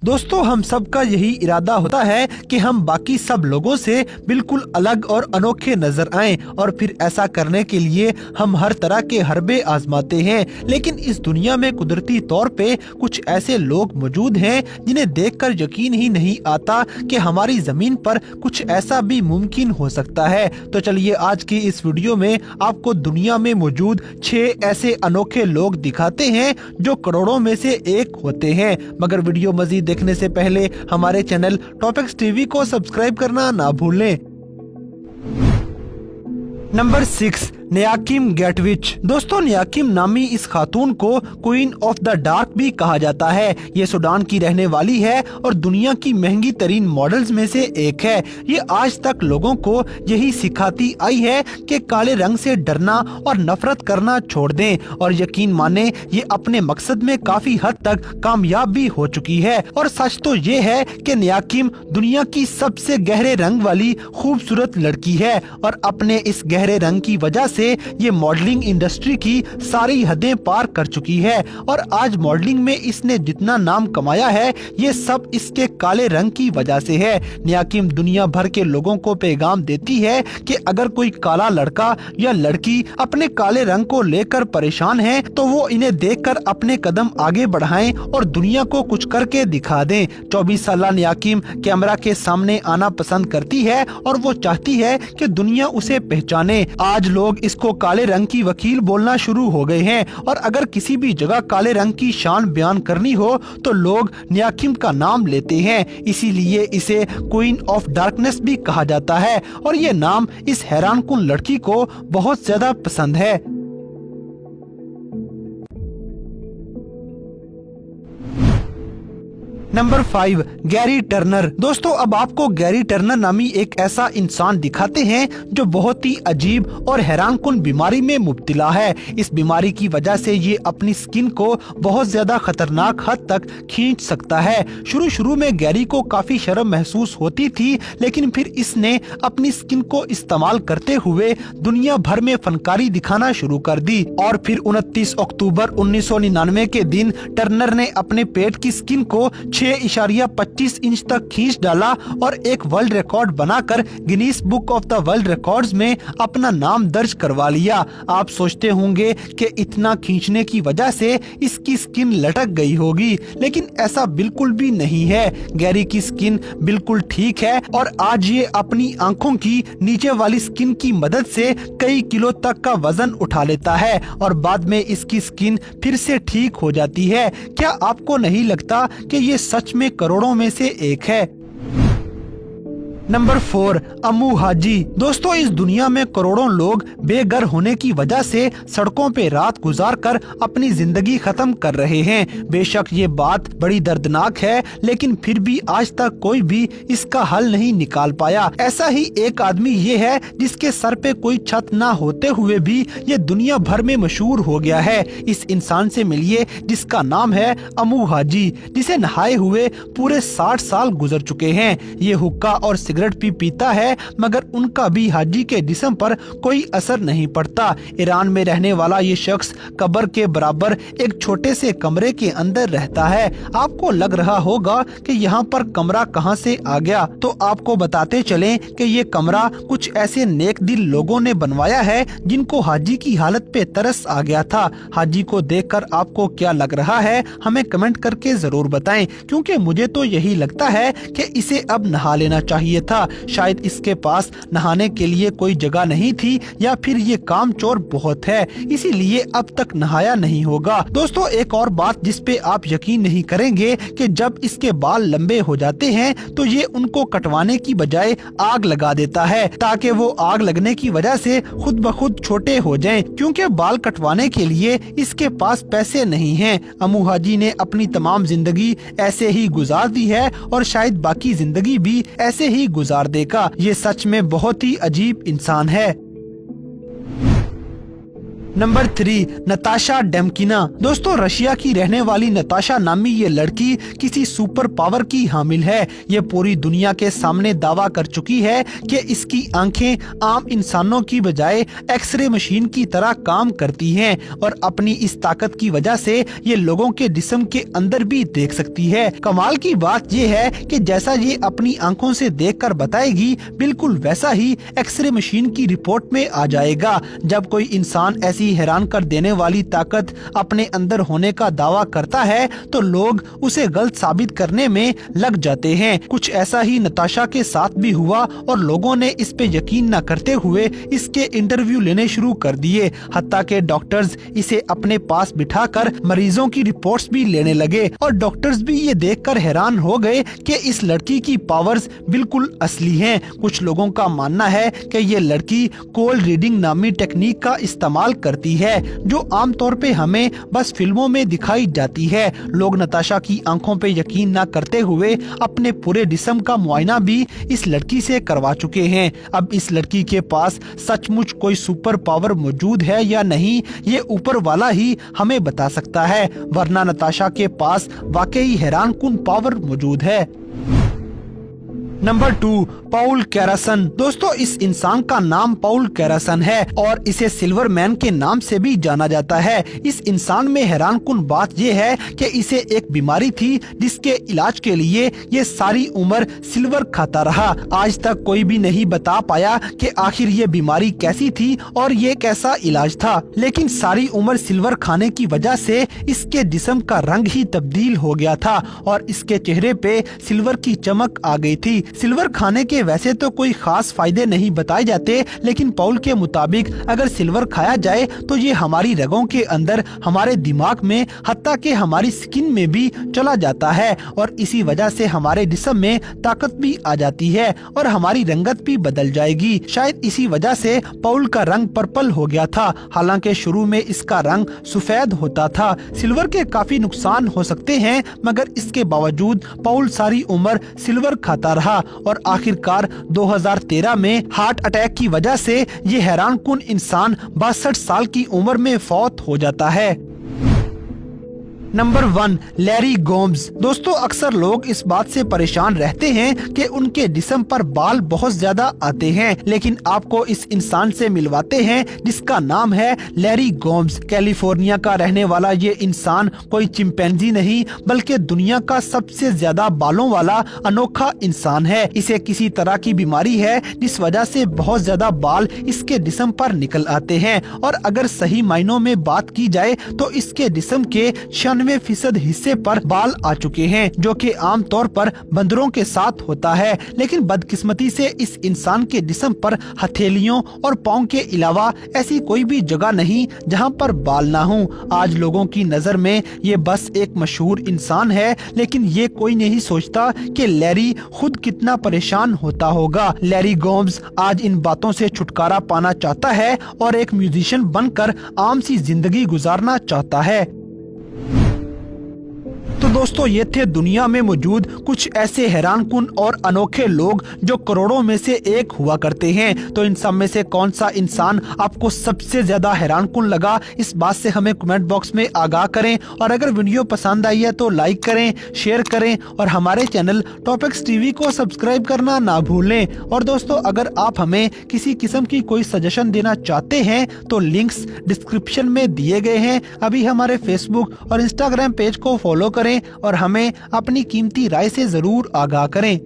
दोस्तों, हम सब का यही इरादा होता है कि हम बाकी सब लोगों से बिल्कुल अलग और अनोखे नजर आएं, और फिर ऐसा करने के लिए हम हर तरह के हरबे आजमाते हैं। लेकिन इस दुनिया में कुदरती तौर पे कुछ ऐसे लोग मौजूद हैं जिन्हें देखकर यकीन ही नहीं आता कि हमारी जमीन पर कुछ ऐसा भी मुमकिन हो सकता है। तो चलिए आज की इस वीडियो में आपको दुनिया में मौजूद 6 ऐसे अनोखे लोग दिखाते हैं जो करोड़ों में से एक होते हैं। मगर वीडियो मजीद देखने से पहले हमारे चैनल टॉपिक्स टीवी को सब्सक्राइब करना ना भूलें। नंबर 6, न्याकिम गैटविच। दोस्तों, न्याकिम नामी इस खातून को क्वीन ऑफ द डार्क भी कहा जाता है। ये सूडान की रहने वाली है और दुनिया की महंगी तरीन मॉडल्स में से एक है। ये आज तक लोगों को यही सिखाती आई है कि काले रंग से डरना और नफरत करना छोड़ दें, और यकीन माने ये अपने मकसद में काफी हद तक कामयाब भी हो चुकी है। और सच तो ये है कि न्याकिम दुनिया की सबसे गहरे रंग वाली खूबसूरत लड़की है, और अपने इस गहरे रंग की वजह से ये मॉडलिंग इंडस्ट्री की सारी हदें पार कर चुकी है। और आज मॉडलिंग में इसने जितना नाम कमाया है ये सब इसके काले रंग की वजह से है। न्याकिम दुनिया भर के लोगों को पैगाम देती है कि अगर कोई काला लड़का या लड़की अपने काले रंग को लेकर परेशान है तो वो इन्हें देखकर अपने कदम आगे बढ़ाएं और दुनिया को कुछ करके दिखा दें। 24 साल न्याकिम कैमरा के सामने आना पसंद करती है और वो चाहती है कि दुनिया उसे पहचाने। आज लोग इसको काले रंग की वकील बोलना शुरू हो गए हैं, और अगर किसी भी जगह काले रंग की शान बयान करनी हो तो लोग न्याकिम का नाम लेते हैं। इसीलिए इसे क्वीन ऑफ डार्कनेस भी कहा जाता है, और ये नाम इस हैरानकुन लड़की को बहुत ज्यादा पसंद है। Number 5, Gary Turner. दोस्तों, अब आपको गैरी टर्नर नामी एक ऐसा इंसान दिखाते हैं जो बहुत ही अजीब और हैरानकुन बीमारी में मुब्तला है। इस बीमारी की वजह से ये अपनी स्किन को बहुत ज्यादा खतरनाक हद तक खींच सकता है। शुरू में गैरी को काफी शर्म महसूस होती थी, लेकिन फिर इसने अपनी स्किन को इस्तेमाल करते हुए दुनिया भर में फनकारी दिखाना शुरू कर दी। और फिर 29 अक्टूबर 1999 के दिन टर्नर ने अपने पेट की स्किन को 6.25 इंच तक खींच डाला और एक वर्ल्ड रिकॉर्ड बनाकर Guinness book of the world records में अपना नाम दर्ज करवा लिया। आप सोचते होंगे कि इतना खींचने की वजह से इसकी स्किन लटक गई होगी, लेकिन ऐसा बिल्कुल भी नहीं है। गैरी की स्किन बिल्कुल ठीक है और आज ये अपनी आंखों की नीचे वाली स्किन की मदद से कई किलो तक का वजन उठा लेता है, और बाद में इसकी स्किन फिर से ठीक हो जाती है। क्या आपको नहीं लगता कि ये सच में करोड़ों में से एक है? नंबर 4, अम्मू हाजी। दोस्तों, इस दुनिया में करोड़ों लोग बेघर होने की वजह से सड़कों पे रात गुजारकर अपनी जिंदगी खत्म कर रहे हैं। बेशक ये बात बड़ी दर्दनाक है, लेकिन फिर भी आज तक कोई भी इसका हल नहीं निकाल पाया। ऐसा ही एक आदमी ये है जिसके सर पे कोई छत ना होते हुए भी ये दुनिया भर में मशहूर हो गया है। इस इंसान से मिलिए जिसका नाम है अम्मू हाजी, जिसे नहाए हुए पूरे 60 साल गुजर चुके हैं। ये हुक्का और सिगरेट भी पीता है, मगर उनका भी हाजी के जिस्म पर कोई असर नहीं पड़ता। ईरान में रहने वाला ये शख्स कब्र के बराबर एक छोटे से कमरे के अंदर रहता है। आपको लग रहा होगा कि यहाँ पर कमरा कहाँ से आ गया, तो आपको बताते चलें कि ये कमरा कुछ ऐसे नेक दिल लोगों ने बनवाया है जिनको हाजी की हालत पे तरस आ गया था। हाजी को देखकर आपको क्या लग रहा है हमें कमेंट करके जरूर बताएं, क्योंकि मुझे तो यही लगता है कि इसे अब नहा लेना चाहिए था। शायद इसके पास नहाने के लिए कोई जगह नहीं थी, या फिर ये कामचोर बहुत है, इसीलिए अब तक नहाया नहीं होगा। दोस्तों, एक और बात जिस पे आप यकीन नहीं करेंगे कि जब इसके बाल लंबे हो जाते हैं तो ये उनको कटवाने की बजाय आग लगा देता है, ताकि वो आग लगने की वजह से खुद ब खुद छोटे हो जाएं, क्योंकि बाल कटवाने के लिए इसके पास पैसे नहीं हैं। अम्मू हाजी ने अपनी तमाम जिंदगी ऐसे ही गुजार दी है, और शायद बाकी जिंदगी भी ऐसे ही गुजार देगा। ये सच में बहुत ही अजीब इंसान है। नंबर 3, नताशा डेमकिना। दोस्तों, रशिया की रहने वाली नताशा नामी ये लड़की किसी सुपर पावर की हामिल है। ये पूरी दुनिया के सामने दावा कर चुकी है कि इसकी आंखें आम इंसानों की बजाय एक्सरे मशीन की तरह काम करती हैं और अपनी इस ताकत की वजह से ये लोगों के जिस्म के अंदर भी देख सकती है। कमाल की बात ये है कि जैसा ये अपनी आंखों से देखकर बताएगी, बिल्कुल वैसा ही एक्सरे मशीन की रिपोर्ट में आ जाएगा। जब कोई इंसान ऐसी हैरान कर देने वाली ताकत अपने अंदर होने का दावा करता है तो लोग उसे गलत साबित करने में लग जाते हैं। कुछ ऐसा ही नताशा के साथ भी हुआ और लोगों ने इस पे यकीन न करते हुए इसके इंटरव्यू लेने शुरू कर दिए। हत्ता के डॉक्टर्स इसे अपने पास बिठाकर मरीजों की रिपोर्ट्स भी लेने लगे और डॉक्टर्स भी ये देखकर हैरान हो गए कि इस लड़की की पावर्स बिल्कुल असली हैं। कुछ लोगों का मानना है कि ये लड़की कोल्ड रीडिंग नामी टेक्निक का इस्तेमाल करती है, जो आमतौर पे हमें बस फिल्मों में दिखाई जाती है। लोग नताशा की आंखों पे यकीन न करते हुए अपने पूरे जिस्म का मुआयना भी इस लड़की से करवा चुके हैं। अब इस लड़की के पास सचमुच कोई सुपर पावर मौजूद है या नहीं, ये ऊपर वाला ही हमें बता सकता है, वरना नताशा के पास वाकई हैरानकुन पावर मौजूद है। Number 2, Paul Karason. दोस्तों, इस इंसान का नाम पॉल कैरासन है और इसे सिल्वर मैन के नाम से भी जाना जाता है। इस इंसान में हैरानकुन बात यह है कि इसे एक बीमारी थी जिसके इलाज के लिए ये सारी उम्र सिल्वर खाता रहा। आज तक कोई भी नहीं बता पाया कि आखिर ये बीमारी कैसी थी और ये कैसा इलाज था, लेकिन सारी उम्र सिल्वर खाने की वजह से इसके जिस्म का रंग ही तब्दील हो गया था और इसके चेहरे पे सिल्वर की चमक आ गई थी। सिल्वर खाने के वैसे तो कोई खास फायदे नहीं बताए जाते, लेकिन पॉल के मुताबिक अगर सिल्वर खाया जाए तो ये हमारी रगों के अंदर, हमारे दिमाग में, हत्ता कि हमारी स्किन में भी चला जाता है और इसी वजह से हमारे जिस्म में ताकत भी आ जाती है और हमारी रंगत भी बदल जाएगी। शायद इसी वजह से पॉल का रंग पर्पल हो गया था, हालांकि शुरू में इसका रंग सफेद होता था। सिल्वर के काफी नुकसान हो सकते हैं, मगर इसके बावजूद पॉल सारी उम्र सिल्वर खाता रहा और आखिरकार 2013 में हार्ट अटैक की वजह से ये हैरानकुन इंसान 62 साल की उम्र में फौत हो जाता है। Number 1, Larry Gomes. दोस्तों, अक्सर लोग इस बात से परेशान रहते हैं कि उनके जिस्म पर बाल बहुत ज्यादा आते हैं, लेकिन आपको इस इंसान से मिलवाते हैं जिसका नाम है लैरी गोम्स। कैलिफोर्निया का रहने वाला ये इंसान कोई चिंपैंजी नहीं बल्कि दुनिया का सबसे ज्यादा बालों वाला अनोखा इंसान है। इसे किसी तरह की बीमारी है जिस वजह से बहुत ज्यादा बाल इसके जिस्म पर निकल आते हैं और अगर सही मायनों में बात की जाए तो इसके जिस्म के 96% हिस्से पर बाल आ चुके हैं, जो कि आम तौर पर बंदरों के साथ होता है। लेकिन बदकिस्मती से इस इंसान के जिस्म पर हथेलियों और पाँव के अलावा ऐसी कोई भी जगह नहीं जहां पर बाल ना हो। आज लोगों की नजर में ये बस एक मशहूर इंसान है, लेकिन ये कोई नहीं सोचता कि लैरी खुद कितना परेशान होता होगा। लैरी गोम्स आज इन बातों से छुटकारा पाना चाहता है और एक म्यूजिशियन बनकर आम सी जिंदगी गुजारना चाहता है। तो दोस्तों, ये थे दुनिया में मौजूद कुछ ऐसे हैरानकुन और अनोखे लोग जो करोड़ों में से एक हुआ करते हैं। तो इन सब में से कौन सा इंसान आपको सबसे ज्यादा हैरानकुन लगा, इस बात से हमें कमेंट बॉक्स में आगाह करें। और अगर वीडियो पसंद आई है तो लाइक करें, शेयर करें और हमारे चैनल टॉपिक्स टीवी को सब्सक्राइब करना ना भूलें। और दोस्तों, अगर आप हमें किसी किस्म की कोई सजेशन देना चाहते हैं तो लिंक्स डिस्क्रिप्शन में दिए गए हैं। अभी हमारे फेसबुक और इंस्टाग्राम पेज को फॉलो करें और हमें अपनी कीमती राय से जरूर आगाह करें।